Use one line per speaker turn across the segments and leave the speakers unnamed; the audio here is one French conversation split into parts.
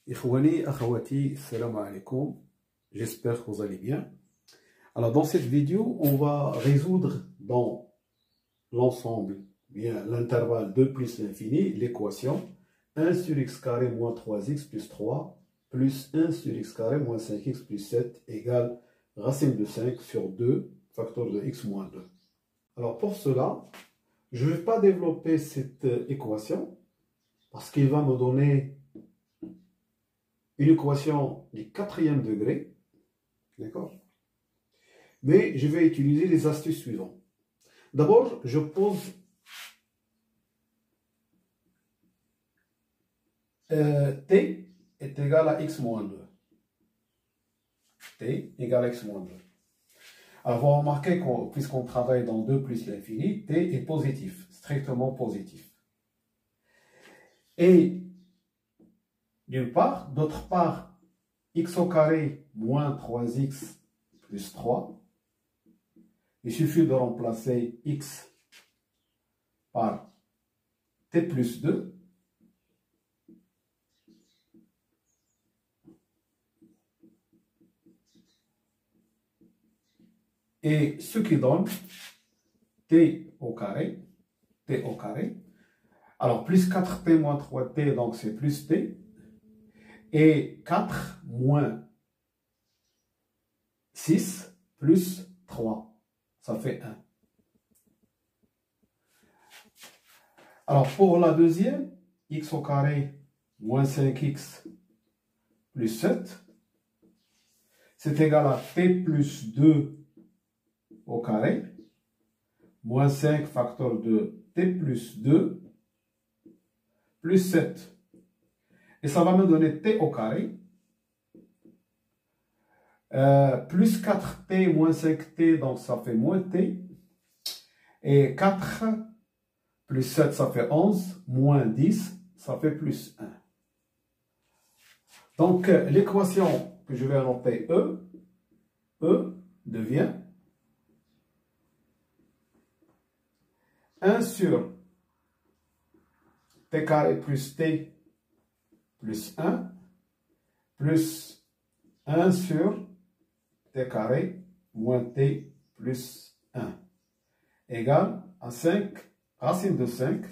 Ikhwani, akhawati, salam alaikum. J'espère que vous allez bien. Alors, dans cette vidéo, on va résoudre dans l'ensemble, bien l'intervalle 2 plus l'infini, l'équation 1 sur x carré moins 3x plus 3 plus 1 sur x carré moins 5x plus 7 égale racine de 5 sur 2 facteur de x moins 2. Alors, pour cela, je ne vais pas développer cette équation parce qu'il va me donner une équation du quatrième degré, d'accord? Mais je vais utiliser les astuces suivantes. D'abord, je pose t est égal à x moins 2. T égale à x moins 2. Alors, vous remarquez que puisqu'on travaille dans 2 plus l'infini, t est positif, strictement positif. Et d'une part, d'autre part, x au carré moins 3x plus 3. Il suffit de remplacer x par t plus 2. Et ce qui donne t au carré. Alors, plus 4t moins 3t, donc c'est plus t. Et 4 moins 6 plus 3, ça fait 1. Alors, pour la deuxième, x au carré moins 5x plus 7, c'est égal à t plus 2 au carré, moins 5 facteur de t plus 2, plus 7. Et ça va me donner t au carré, plus 4t moins 5t, donc ça fait moins t. Et 4 plus 7, ça fait 11, moins 10, ça fait plus 1. Donc, l'équation que je vais annoncer E devient 1 sur t carré plus t plus 1 plus 1 sur t carré moins t plus 1 égale à 5 racine de 5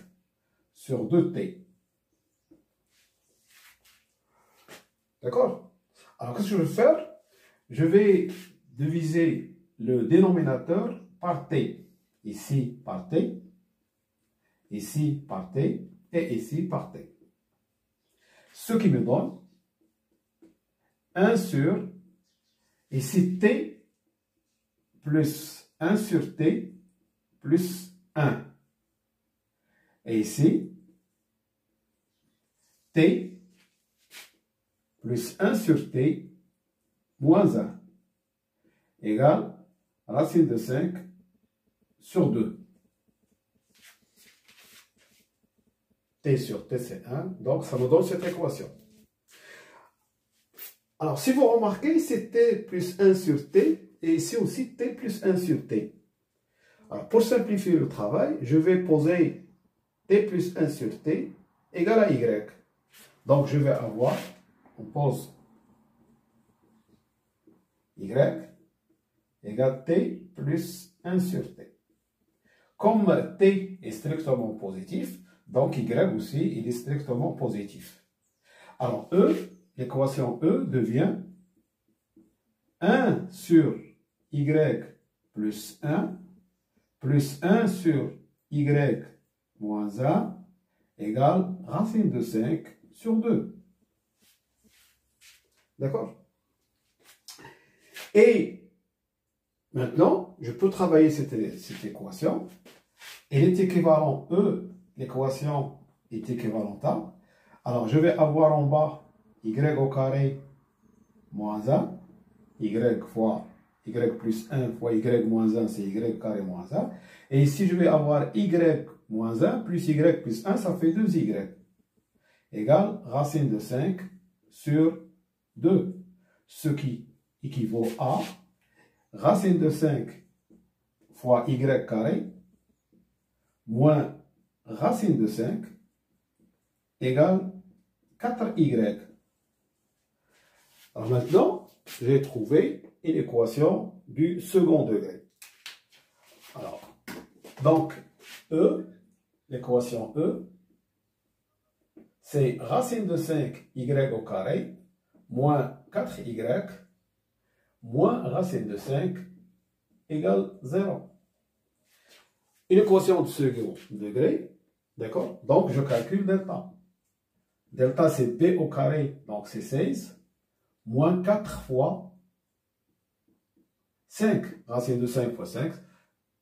sur 2t. D'accord? Alors, qu'est-ce que je vais faire? Je vais diviser le dénominateur par t. Ici par t, ici par t et ici par t. Ce qui me donne 1 sur, ici t plus 1 sur t plus 1. Et ici, t plus 1 sur t moins 1 égale racine de 5 sur 2. T sur t, c'est 1. Donc, ça me donne cette équation. Alors, si vous remarquez, c'est t plus 1 sur t. Et ici aussi, t plus 1 sur t. Alors, pour simplifier le travail, je vais poser t plus 1 sur t égale à y. Donc, je vais avoir, on pose y égale t plus 1 sur t. Comme t est strictement positif, donc y aussi, il est strictement positif. Alors, l'équation E devient 1 sur y plus 1 sur y moins 1 égale racine de 5 sur 2. D'accord? Et maintenant, je peux travailler cette équation. Elle est équivalente l'équation est équivalente à. Alors, je vais avoir en bas y au carré moins 1, y fois y plus 1 fois y moins 1, c'est y carré moins 1. Et ici, je vais avoir y moins 1 plus y plus 1, ça fait 2y. Égale racine de 5 sur 2. Ce qui équivaut à racine de 5 fois y carré moins racine de 5 égale 4y. Alors maintenant, j'ai trouvé une équation du second degré. Alors, donc, E, l'équation E, c'est racine de 5y au carré moins 4y moins racine de 5 égale 0. Une équation de second degré, d'accord? Donc, je calcule delta. Delta, c'est b au carré, donc c'est 16, moins 4 fois 5, racine de 5 fois 5,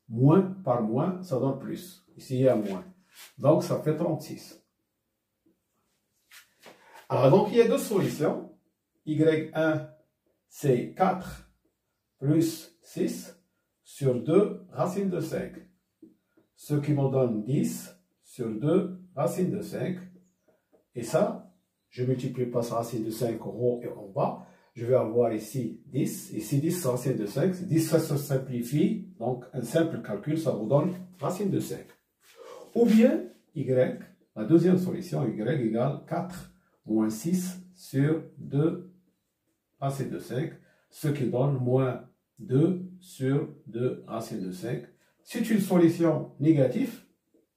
moins par moins, ça donne plus. Ici, il y a moins. Donc, ça fait 36. Alors, donc, il y a deux solutions. Y1, c'est 4 plus 6 sur 2 racine de 5. Ce qui me donne 10 sur 2 racine de 5. Et ça, je multiplie par racine de 5 en haut et en bas. Je vais avoir ici 10. Ici 10 racine de 5. 10, ça se simplifie. Donc, un simple calcul, ça vous donne racine de 5. Ou bien, Y, la deuxième solution, Y égale 4 moins 6 sur 2 racine de 5. Ce qui donne moins 2 sur 2 racine de 5. C'est une solution négative.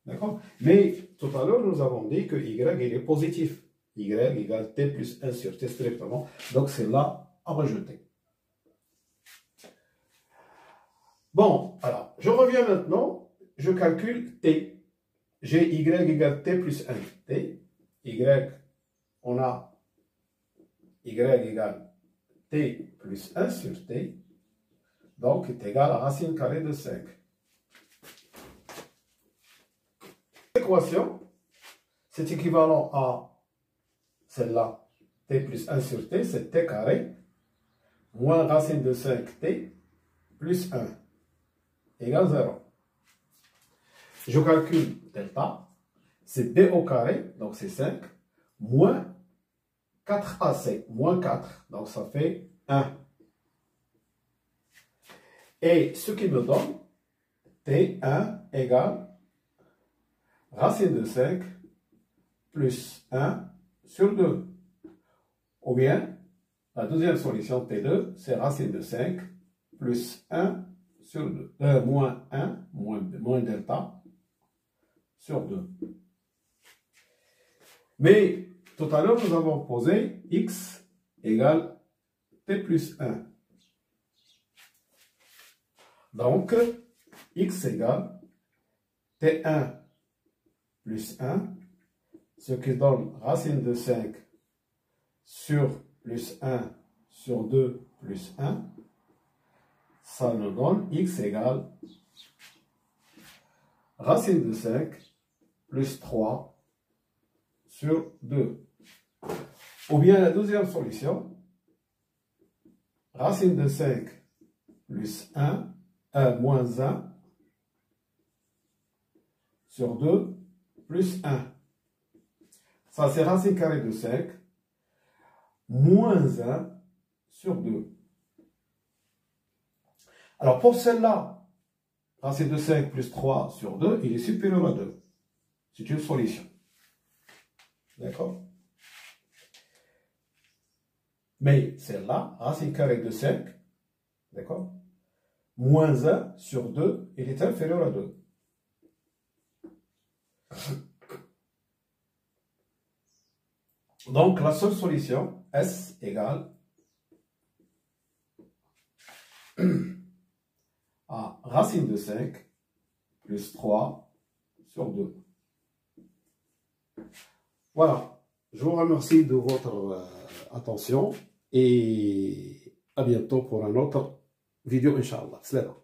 D'accord? Mais tout à l'heure, nous avons dit que Y il est positif. Y égale T plus 1 sur T strictement. Donc, c'est là à rejeter. Bon, alors, je reviens maintenant. Je calcule T. J'ai Y égale T plus 1. T. Y, on a Y égale T plus 1 sur T. Donc, est égal à racine carrée de 5. L'équation, c'est équivalent à celle-là, T plus 1 sur T, c'est T carré, moins racine de 5T, plus 1, égale 0. Je calcule delta, c'est B au carré, donc c'est 5, moins 4AC, moins 4, donc ça fait 1. Et ce qui me donne T1 égale racine de 5 plus 1 sur 2. Ou bien, la deuxième solution T2, c'est racine de 5 plus 1 sur 2. Moins 1, moins delta sur 2. Mais tout à l'heure, nous avons posé x égale T plus 1. Donc, x égale T1 plus 1, ce qui donne racine de 5 sur plus 1 sur 2 plus 1. Ça nous donne x égale racine de 5 plus 3 sur 2. Ou bien la deuxième solution, racine de 5 plus 1, moins 1 sur 2 plus 1. Ça, c'est racine carrée de 5 moins 1 sur 2. Alors, pour celle-là, racine de 5 plus 3 sur 2, il est supérieur à 2. C'est une solution. D'accord? Mais celle-là, racine carrée de 5, d'accord? Moins 1 sur 2, il est inférieur à 2. Donc, la seule solution, S égale à racine de 5 plus 3 sur 2. Voilà. Je vous remercie de votre attention et à bientôt pour une autre vidéo, Inch'Allah. Salam.